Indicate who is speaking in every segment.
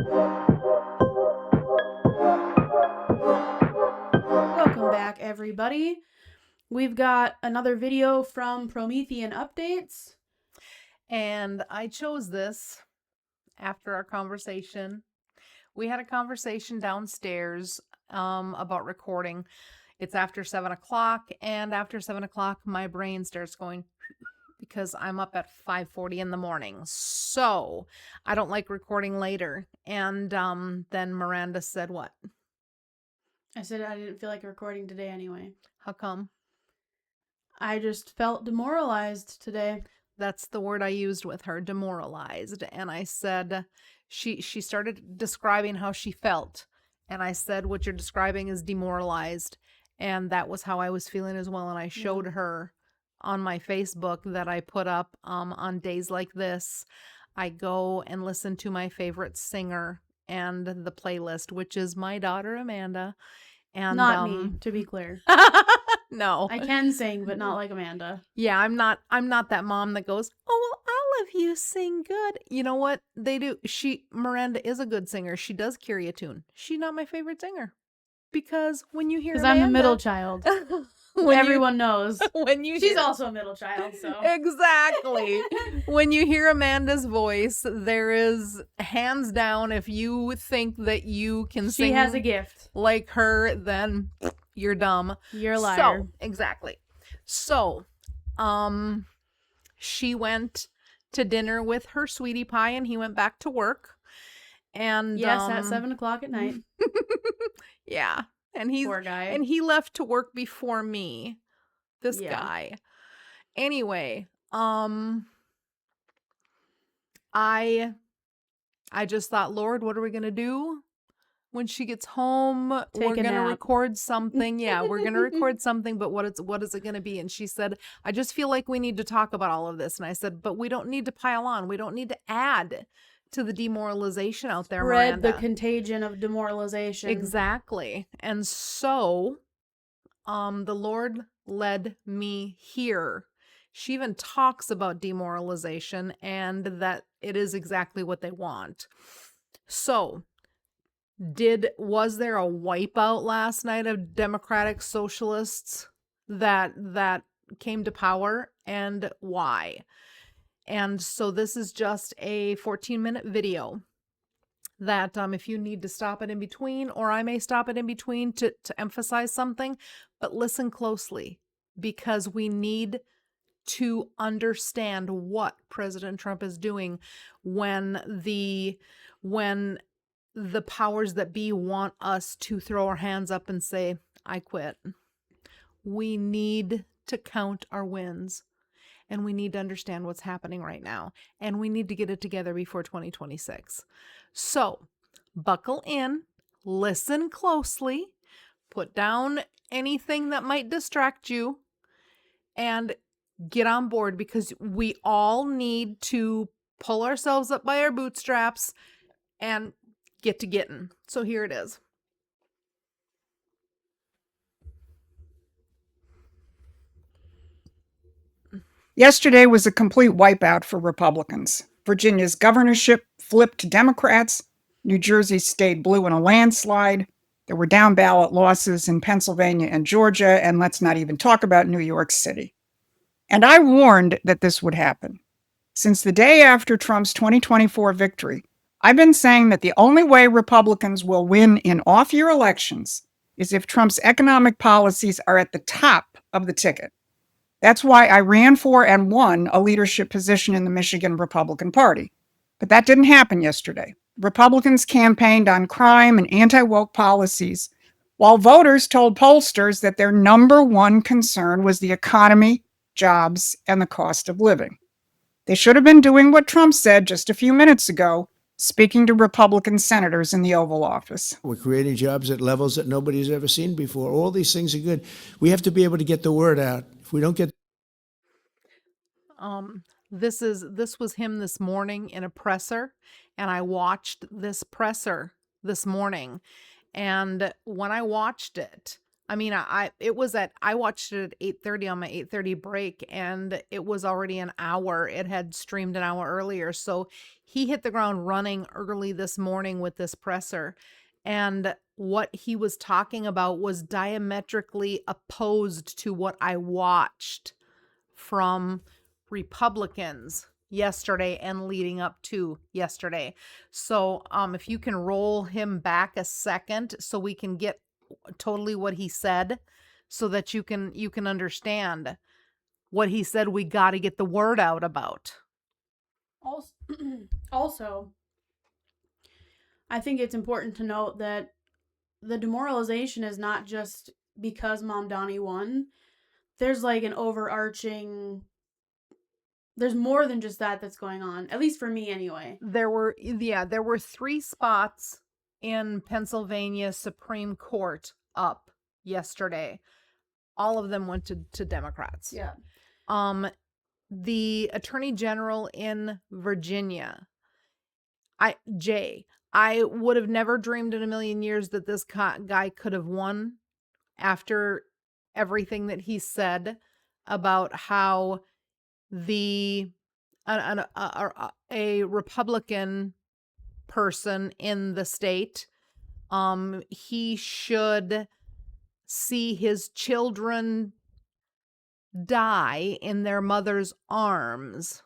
Speaker 1: Welcome back, everybody. We've got another video from Promethean Updates.
Speaker 2: And I chose this after our conversation. We had a conversation downstairs about recording. It's after 7 o'clock, and after 7 o'clock, my brain starts going because I'm up at 5:40 in the morning. So I don't like recording later. And then Miranda said, what?
Speaker 1: I said I didn't feel like recording today anyway.
Speaker 2: How come?
Speaker 1: I just felt demoralized today.
Speaker 2: That's the word I used with her, demoralized. And I said, she started describing how she felt. And I said, what you're describing is demoralized. And that was how I was feeling as well. And I showed her on my Facebook that I put up on days like this. I go and listen to my favorite singer and the playlist, which is my daughter, Amanda. And
Speaker 1: not me, to be clear.
Speaker 2: No.
Speaker 1: I can sing, but not like Amanda.
Speaker 2: Yeah, I'm not that mom that goes, oh, well, all of you sing good. You know what? They do. Miranda is a good singer. She does carry a tune. She's not my favorite singer. Because when you hear Amanda...
Speaker 1: Because I'm the middle child. Everyone knows. She's also a middle child, so...
Speaker 2: Exactly. When you hear Amanda's voice, there is, hands down, if you think that you can sing...
Speaker 1: She has a gift.
Speaker 2: ...like her, then... You're dumb.
Speaker 1: You're a liar.
Speaker 2: So, exactly. So, she went to dinner with her sweetie pie and he went back to work. And
Speaker 1: yes, at 7 o'clock at night.
Speaker 2: Yeah. And he's
Speaker 1: poor guy.
Speaker 2: And he left to work before me. This guy. Anyway, I just thought, Lord, what are we gonna do? When she gets home, we're going to record something. Yeah, we're going to record something, but what is it going to be? And she said, I just feel like we need to talk about all of this. And I said, but we don't need to pile on. We don't need to add to the demoralization out there, Miranda.
Speaker 1: Spread the contagion of demoralization.
Speaker 2: Exactly. And so, the Lord led me here. She even talks about demoralization and that it is exactly what they want. So, was there a wipeout last night of Democratic Socialists that came to power, and why? And so this is just a 14-minute video that if you need to stop it in between, or I may stop it in between to emphasize something, but listen closely, because we need to understand what President Trump is doing when the powers that be want us to throw our hands up and say, I quit. We need to count our wins, and we need to understand what's happening right now, and we need to get it together before 2026. So buckle in, listen closely, put down anything that might distract you, and get on board, because we all need to pull ourselves up by our bootstraps and get to getting. So here it is.
Speaker 3: Yesterday was a complete wipeout for Republicans. Virginia's governorship flipped to Democrats. New Jersey stayed blue in a landslide. There were down ballot losses in Pennsylvania and Georgia, and let's not even talk about New York City. And I warned that this would happen. Since the day after Trump's 2024 victory, I've been saying that the only way Republicans will win in off-year elections is if Trump's economic policies are at the top of the ticket. That's why I ran for and won a leadership position in the Michigan Republican Party. But that didn't happen yesterday. Republicans campaigned on crime and anti-woke policies, while voters told pollsters that their number one concern was the economy, jobs, and the cost of living. They should have been doing what Trump said just a few minutes ago, speaking to Republican senators in the Oval Office.
Speaker 4: We're creating jobs at levels that nobody's ever seen before. All these things are good. We have to be able to get the word out. If we don't get...
Speaker 2: This was him this morning in a presser, and I watched this presser this morning. And when I watched it, I mean, I watched it at 8:30 on my 8:30 break, and it was already an hour. It had streamed an hour earlier. So he hit the ground running early this morning with this presser. And what he was talking about was diametrically opposed to what I watched from Republicans yesterday and leading up to yesterday. So if you can roll him back a second so we can get totally what he said, so that you can understand what he said we got to get the word out about.
Speaker 1: Also, I think it's important to note that the demoralization is not just because Mom Donnie won. There's like an overarching... There's more than just that's going on, at least for me anyway.
Speaker 2: There were 3 spots in Pennsylvania Supreme Court up yesterday. All of them went to Democrats.
Speaker 1: Yeah.
Speaker 2: The Attorney General in Virginia, I would have never dreamed in a million years that this guy could have won after everything that he said about how a Republican person in the state, he should see his children die in their mother's arms.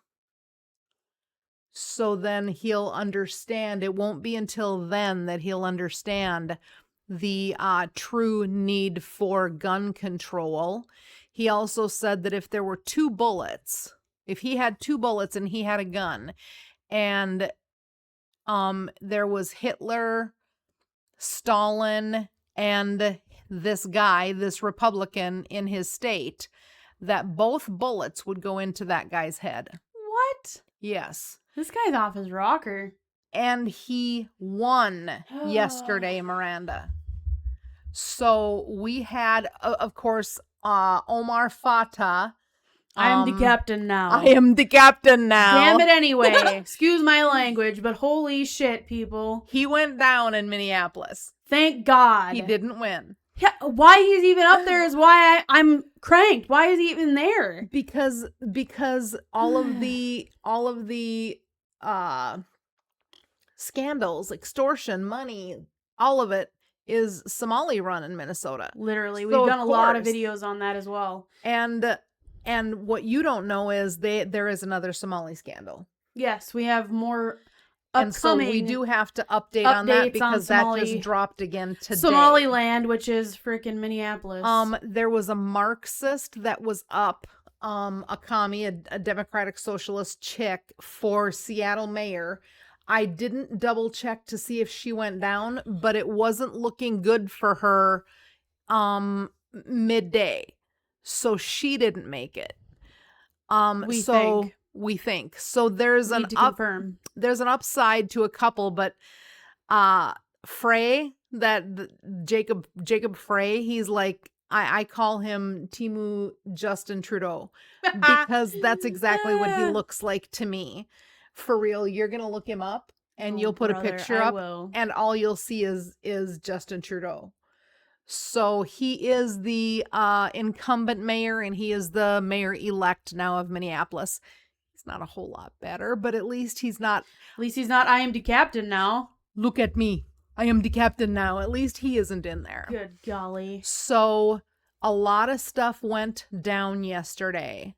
Speaker 2: So then he'll understand. It won't be until then that he'll understand the true need for gun control. He also said that if there were 2 bullets, if he had 2 bullets and he had a gun, and there was Hitler, Stalin, and this guy, this Republican in his state, that both bullets would go into that guy's head.
Speaker 1: What?
Speaker 2: Yes.
Speaker 1: This guy's off his rocker.
Speaker 2: And he won yesterday, Miranda. So we had, of course, Omar Fatah.
Speaker 1: I am the captain now.
Speaker 2: I am the captain now.
Speaker 1: Damn it anyway. Excuse my language, but holy shit, people.
Speaker 2: He went down in Minneapolis.
Speaker 1: Thank God.
Speaker 2: He didn't win.
Speaker 1: Yeah, why he's even up there is why I'm cranked. Why is he even there?
Speaker 2: Because all of the scandals, extortion, money, all of it is Somali run in Minnesota.
Speaker 1: Literally,
Speaker 2: So
Speaker 1: we've done a lot of videos on that as well.
Speaker 2: And what you don't know is there is another Somali scandal.
Speaker 1: Yes, we have more
Speaker 2: and so we do have to update on that because that just dropped again today.
Speaker 1: Somaliland, which is freaking Minneapolis.
Speaker 2: There was a Marxist that was up, a commie, a Democratic Socialist chick for Seattle mayor. I didn't double check to see if she went down, but it wasn't looking good for her midday. So she didn't make it. We think. So there's there's an upside to a couple, but Frey, Jacob Frey, he's like, I call him Timu Justin Trudeau because that's exactly what he looks like to me. For real, you're gonna look him up and you'll put a picture up and all you'll see is Justin Trudeau. So he is the incumbent mayor and he is the mayor-elect now of Minneapolis. He's not a whole lot better, but at least he's not...
Speaker 1: I am the captain now.
Speaker 2: Look at me. I am the captain now. At least he isn't in there.
Speaker 1: Good golly.
Speaker 2: So a lot of stuff went down yesterday.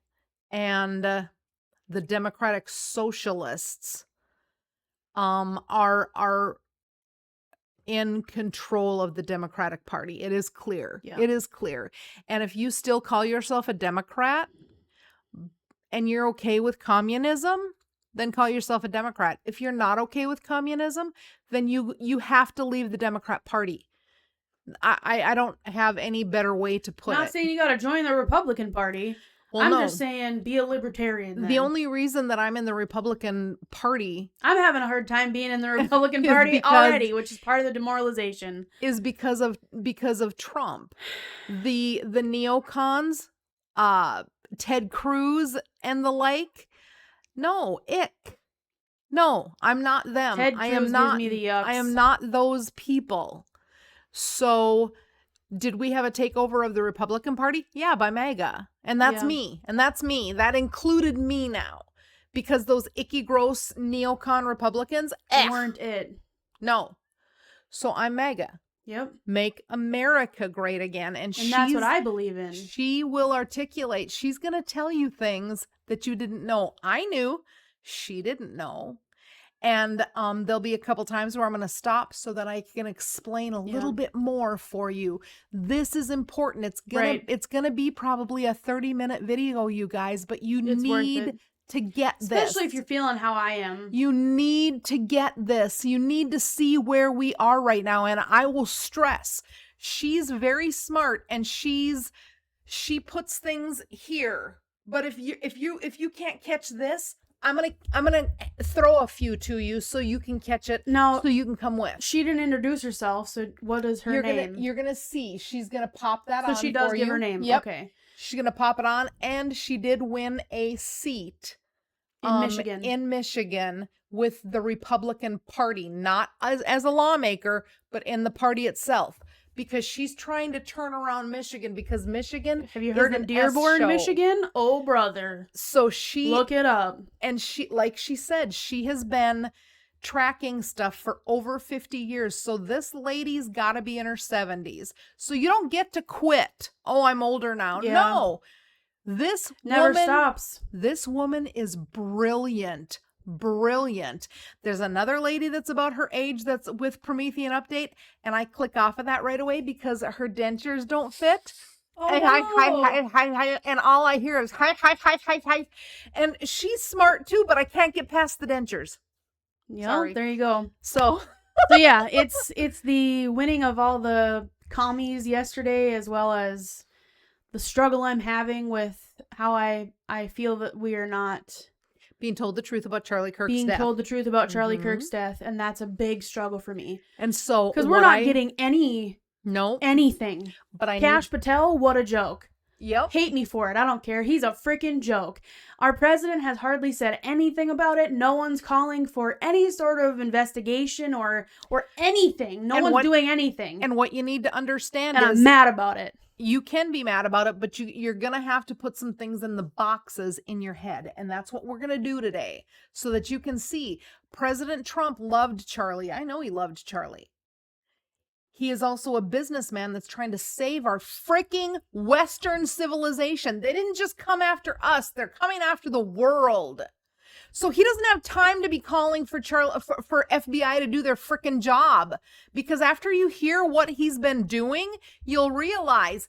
Speaker 2: And the Democratic Socialists are in control of the Democratic Party. It is clear. Yeah. It is clear. And if you still call yourself a Democrat and you're okay with communism, then call yourself a Democrat. If you're not okay with communism, then you have to leave the Democrat Party. I don't have any better way to put it.
Speaker 1: I'm not saying you got to join the Republican Party. Well, I'm just saying be a libertarian then.
Speaker 2: The only reason that I'm in the Republican Party...
Speaker 1: I'm having a hard time being in the Republican Party already, which is part of the demoralization.
Speaker 2: Is because of Trump. The neocons, Ted Cruz and the like. No, ick. No, I'm not them.
Speaker 1: Ted Cruz gives me the yucks.
Speaker 2: I am not those people. So Did we have a takeover of the Republican Party? Yeah, by MAGA. And that's me. And that's me. That included me now. Because those icky, gross neocon Republicans
Speaker 1: weren't it.
Speaker 2: No. So I'm MAGA.
Speaker 1: Yep.
Speaker 2: Make America great again. And
Speaker 1: that's what I believe in.
Speaker 2: She will articulate. She's going to tell you things that you didn't know. I knew. She didn't know. And there'll be a couple times where I'm going to stop so that I can explain a little bit more for you. This is important. It's gonna be probably a 30-minute video, you guys, but you need to get this.
Speaker 1: Especially if you're feeling how I am.
Speaker 2: You need to get this. You need to see where we are right now. And I will stress, she's very smart and she puts things here. But if you can't catch this, I'm gonna throw a few to you so you can catch it.
Speaker 1: No,
Speaker 2: so you can come with.
Speaker 1: She didn't introduce herself, so what is her name?
Speaker 2: You're gonna see. She's gonna pop that on.
Speaker 1: So she does give her name.
Speaker 2: Yep.
Speaker 1: Okay.
Speaker 2: She's gonna pop it on, and she did win a seat
Speaker 1: in Michigan.
Speaker 2: In Michigan with the Republican Party, not as a lawmaker, but in the party itself. Because she's trying to turn around Michigan because Michigan.
Speaker 1: Have you heard of Dearborn, Michigan? Oh, brother.
Speaker 2: So she.
Speaker 1: Look it up.
Speaker 2: And like she said, she has been tracking stuff for over 50 years. So this lady's got to be in her 70s. So you don't get to quit. Oh, I'm older now. Yeah. No. This
Speaker 1: never stops.
Speaker 2: This woman is brilliant. Brilliant. There's another lady that's about her age that's with Promethean Update, and I click off of that right away because her dentures don't fit.
Speaker 1: Oh,
Speaker 2: hi, and all I hear is hi. And she's smart too, but I can't get past the dentures.
Speaker 1: Yeah,
Speaker 2: sorry.
Speaker 1: There you go.
Speaker 2: So
Speaker 1: yeah, it's the winning of all the commies yesterday, as well as the struggle I'm having with how I feel that we are not
Speaker 2: being told the truth about Charlie Kirk's
Speaker 1: death.
Speaker 2: Being
Speaker 1: told the truth about Charlie Kirk's death, and that's a big struggle for me.
Speaker 2: And so,
Speaker 1: because we're not getting anything.
Speaker 2: But
Speaker 1: Kash Patel, what a joke.
Speaker 2: Yep.
Speaker 1: Hate me for it. I don't care. He's a freaking joke. Our president has hardly said anything about it. No one's calling for any sort of investigation or anything. No one's doing anything.
Speaker 2: And what you need to understand
Speaker 1: is, I'm mad about it.
Speaker 2: You can be mad about it, but you're going to have to put some things in the boxes in your head. And that's what we're going to do today so that you can see President Trump loved Charlie. I know he loved Charlie. He is also a businessman that's trying to save our freaking Western civilization. They didn't just come after us. They're coming after the world. So he doesn't have time to be calling for FBI to do their frickin' job. Because after you hear what he's been doing, you'll realize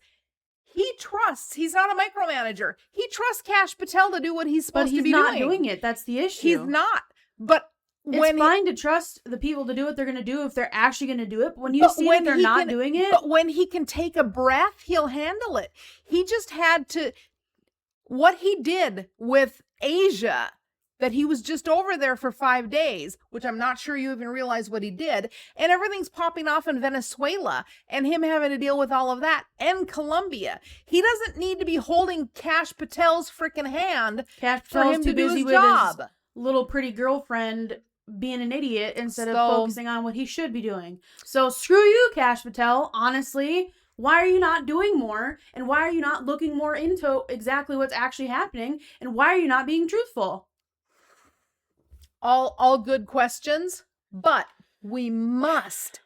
Speaker 2: he's not a micromanager. He trusts Kash Patel to do what he's supposed to be doing.
Speaker 1: But he's not doing it. That's the issue.
Speaker 2: He's not. But
Speaker 1: it's fine to trust the people to do what they're going to do if they're actually going to do it. But when you see that they're not doing it.
Speaker 2: But when he can take a breath, he'll handle it. He just had to. What he did with Asia, that he was just over there for 5 days, which I'm not sure you even realize what he did. And everything's popping off in Venezuela and him having to deal with all of that and Colombia. He doesn't need to be holding Kash Patel's freaking hand for him to do his job.
Speaker 1: His little pretty girlfriend being an idiot instead of focusing on what he should be doing. So screw you, Kash Patel. Honestly, why are you not doing more? And why are you not looking more into exactly what's actually happening? And why are you not being truthful?
Speaker 2: All good questions, but we must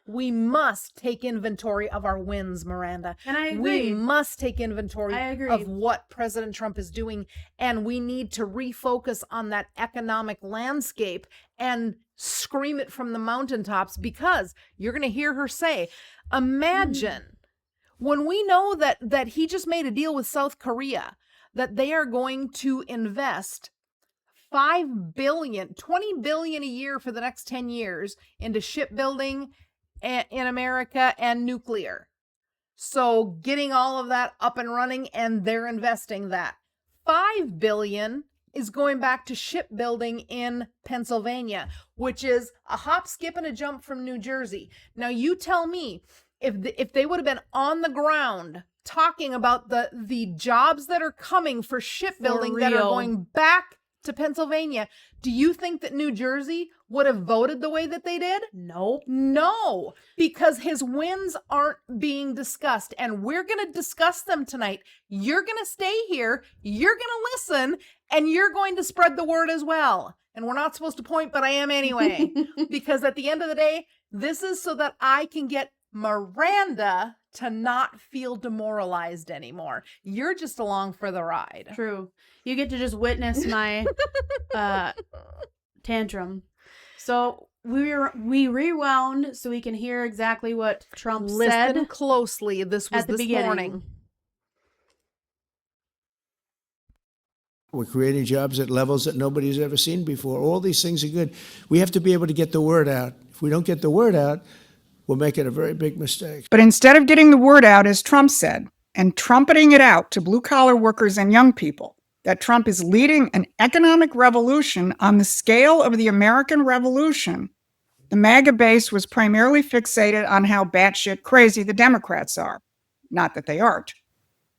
Speaker 2: take inventory of our wins, Miranda.
Speaker 1: And I agree.
Speaker 2: We must take inventory of what President Trump is doing, and we need to refocus on that economic landscape and scream it from the mountaintops, because you're going to hear her say, imagine when we know that he just made a deal with South Korea, that they are going to invest $5 billion, $20 billion a year for the next 10 years into shipbuilding in America and nuclear. So getting all of that up and running, and they're investing that. $5 billion is going back to shipbuilding in Pennsylvania, which is a hop, skip, and a jump from New Jersey. Now you tell me, if they would have been on the ground talking about the jobs that are coming for shipbuilding that are going back to Pennsylvania. Do you think that New Jersey would have voted the way that they did?
Speaker 1: Nope.
Speaker 2: No, because his wins aren't being discussed, and we're going to discuss them tonight. You're going to stay here, you're going to listen, and you're going to spread the word as well. And we're not supposed to point, but I am anyway, because at the end of the day, this is so that I can get Miranda to not feel demoralized anymore. You're just along for the ride.
Speaker 1: True. You get to just witness my tantrum. So we rewound so we can hear exactly what Trump
Speaker 2: Listen
Speaker 1: said
Speaker 2: closely. This was
Speaker 1: at the
Speaker 2: this
Speaker 1: beginning.
Speaker 2: morning.
Speaker 4: We're creating jobs at levels that nobody's ever seen before. All these things are good. We have to be able to get the word out. If we don't get the word out, we're making a very big mistake.
Speaker 3: But instead of getting the word out, as Trump said, and trumpeting it out to blue-collar workers and young people, that Trump is leading an economic revolution on the scale of the American Revolution, the MAGA base was primarily fixated on how batshit crazy the Democrats are. Not that they aren't.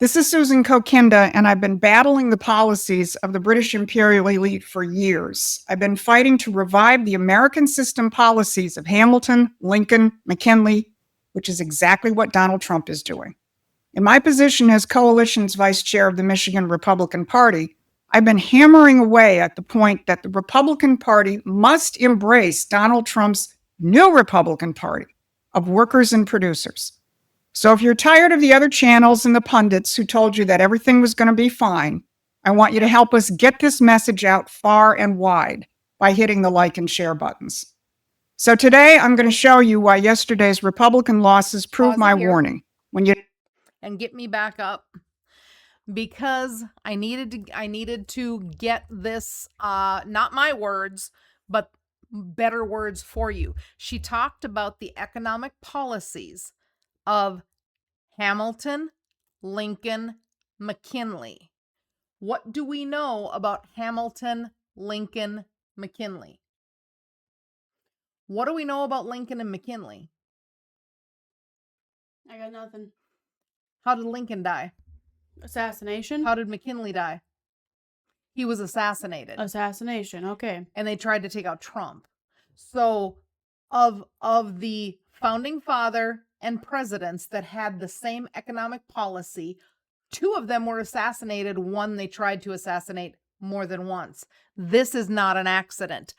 Speaker 3: This is Susan Kokinda, and I've been battling the policies of the British imperial elite for years. I've been fighting to revive the American system policies of Hamilton, Lincoln, McKinley, which is exactly what Donald Trump is doing. In my position as coalition's vice chair of the Michigan Republican Party, I've been hammering away at the point that the Republican Party must embrace Donald Trump's new Republican Party of workers and producers. So if you're tired of the other channels and the pundits who told you that everything was going to be fine, I want you to help us get this message out far and wide by hitting the like and share buttons. So today I'm going to show you why yesterday's Republican losses prove
Speaker 2: Pause it
Speaker 3: my
Speaker 2: here.
Speaker 3: warning. When you
Speaker 2: And get me back up, because I needed to get this, not my words, but better words for you. She talked about the economic policies of Hamilton, Lincoln, McKinley. What do we know about Hamilton, Lincoln, McKinley? What do we know about Lincoln and McKinley?
Speaker 1: I got nothing.
Speaker 2: How did Lincoln die?
Speaker 1: Assassination?
Speaker 2: How did McKinley die? He was assassinated.
Speaker 1: Assassination, okay.
Speaker 2: And they tried to take out Trump. So of the founding father and presidents that had the same economic policy, 2 of them were assassinated. 1 they tried to assassinate more than once. This is not an accident.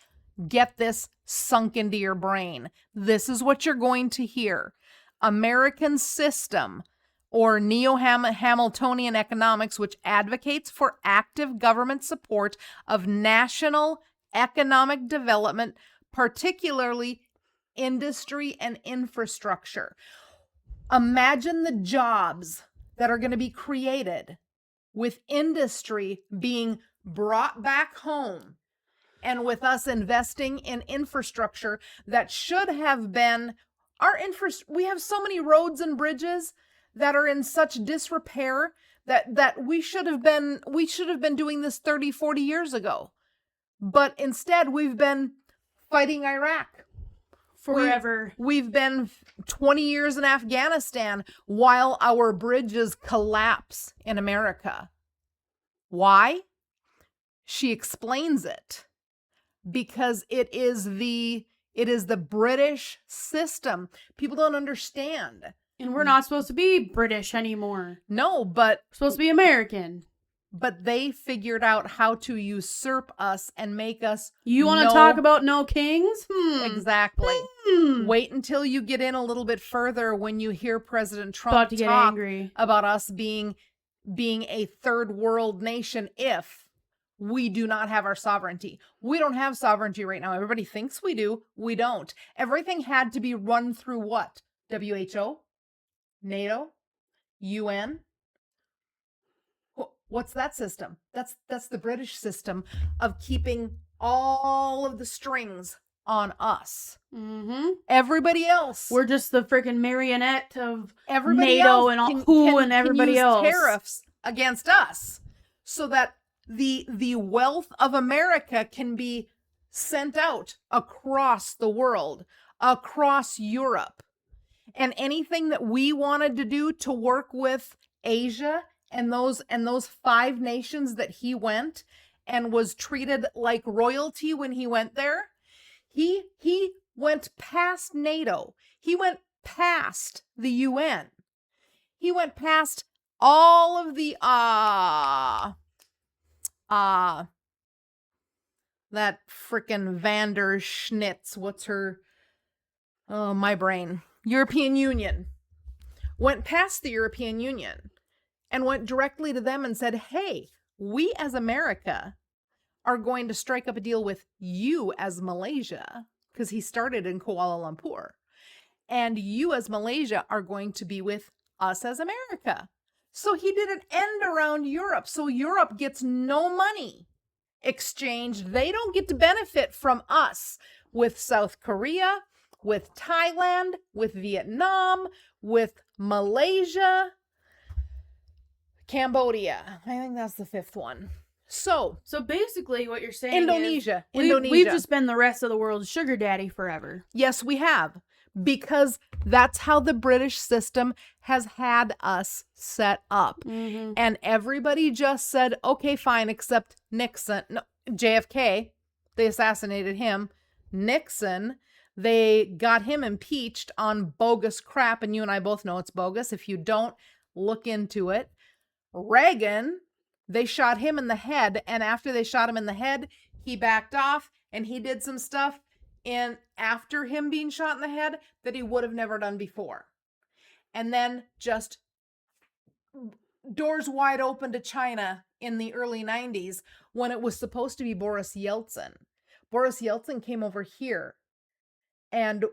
Speaker 2: Get this sunk into your brain. This is what you're going to hear. American system, or neo-Hamiltonian economics, which advocates for active government support of national economic development, particularly industry and infrastructure. Imagine the jobs that are going to be created with industry being brought back home, and with us investing in infrastructure that should have been we have so many roads and bridges that are in such disrepair that we should have been doing this 30, 40 years ago. But instead, we've been fighting Iraq
Speaker 1: Forever.
Speaker 2: We've been 20 years in Afghanistan while our bridges collapse in America. Why? She explains it. Because it is the British system. People don't understand.
Speaker 1: And we're not supposed to be British anymore.
Speaker 2: No, but
Speaker 1: We're supposed to be American.
Speaker 2: But they figured out how to usurp us and make us.
Speaker 1: You want to talk about no kings?
Speaker 2: Exactly. Wait until you get in a little bit further when you hear President Trump
Speaker 1: About to get
Speaker 2: talk
Speaker 1: angry
Speaker 2: about us being a third world nation if we do not have our sovereignty. We don't have sovereignty right now. Everybody thinks we do. We don't. Everything had to be run through what? WHO? NATO? UN? What's that system? That's the British system of keeping all of the strings on us.
Speaker 1: Mm-hmm.
Speaker 2: Everybody else,
Speaker 1: We're just the freaking marionette of
Speaker 2: everybody
Speaker 1: NATO
Speaker 2: else
Speaker 1: and all,
Speaker 2: can,
Speaker 1: who
Speaker 2: can,
Speaker 1: and everybody
Speaker 2: can use
Speaker 1: else.
Speaker 2: tariffs against us, so that the wealth of America can be sent out across the world, across Europe, and anything that we wanted to do to work with Asia and those 5 nations that he went and was treated like royalty when he went there. He went past NATO. He went past the UN. He went past all of the that frickin' Vander Schnitz, what's her, oh, my brain, European Union. Went past the European Union and went directly to them and said, hey, we as America are going to strike up a deal with you as Malaysia, because he started in Kuala Lumpur. And you as Malaysia are going to be with us as America. So he did an end around Europe. So Europe gets no money exchanged. They don't get to benefit from us with South Korea, with Thailand, with Vietnam, with Malaysia, Cambodia. I think that's the fifth one. So
Speaker 1: basically what you're saying
Speaker 2: Indonesia.
Speaker 1: is we've just been the rest of the world's sugar daddy forever.
Speaker 2: Yes, we have. Because that's how the British system has had us set up.
Speaker 1: Mm-hmm.
Speaker 2: And everybody just said, okay, fine, except Nixon. No, JFK, they assassinated him. Nixon, they got him impeached on bogus crap, and you and I both know it's bogus. If you don't, look into it. Reagan, they shot him in the head, and after they shot him in the head, he backed off, and he did some stuff and after him being shot in the head that he would have never done before. And then just doors wide open to China in the early 90s when it was supposed to be Boris Yeltsin. Boris Yeltsin came over here and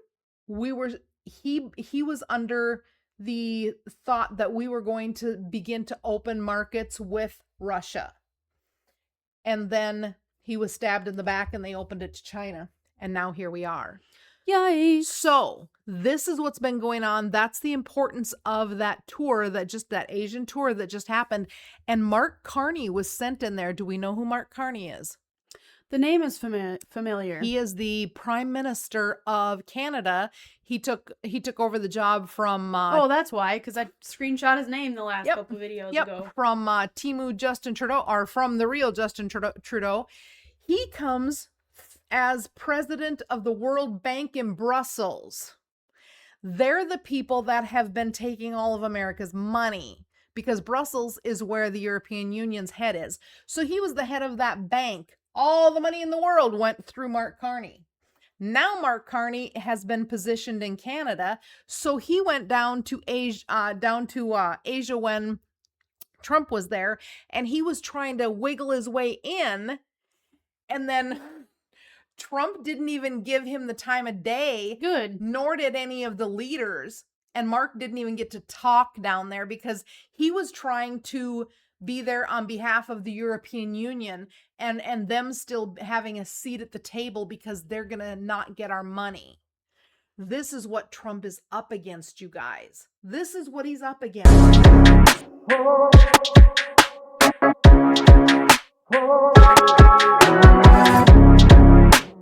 Speaker 2: he was under the thought that we were going to begin to open markets with Russia. And then he was stabbed in the back and they opened it to China. And now here we are.
Speaker 1: Yikes.
Speaker 2: So this is what's been going on. That's the importance of that tour, that Asian tour that just happened. And Mark Carney was sent in there. Do we know who Mark Carney is?
Speaker 1: The name is familiar.
Speaker 2: He is the Prime Minister of Canada. He took over the job from...
Speaker 1: oh, that's why, because I screenshot his name the last couple videos ago.
Speaker 2: From Timu Justin Trudeau, or from the real Justin Trudeau. He comes as president of the World Bank in Brussels. They're the people that have been taking all of America's money because Brussels is where the European Union's head is. So he was the head of that bank. All the money in the world went through Mark Carney. Now Mark Carney has been positioned in Canada, so he went down to Asia when Trump was there, and he was trying to wiggle his way in, and then Trump didn't even give him the time of day.
Speaker 1: Good. Nor
Speaker 2: did any of the leaders. And Mark didn't even get to talk down there because he was trying to be there on behalf of the European Union and them still having a seat at the table because they're going to not get our money. This is what Trump is up against, you guys. This is what he's up against.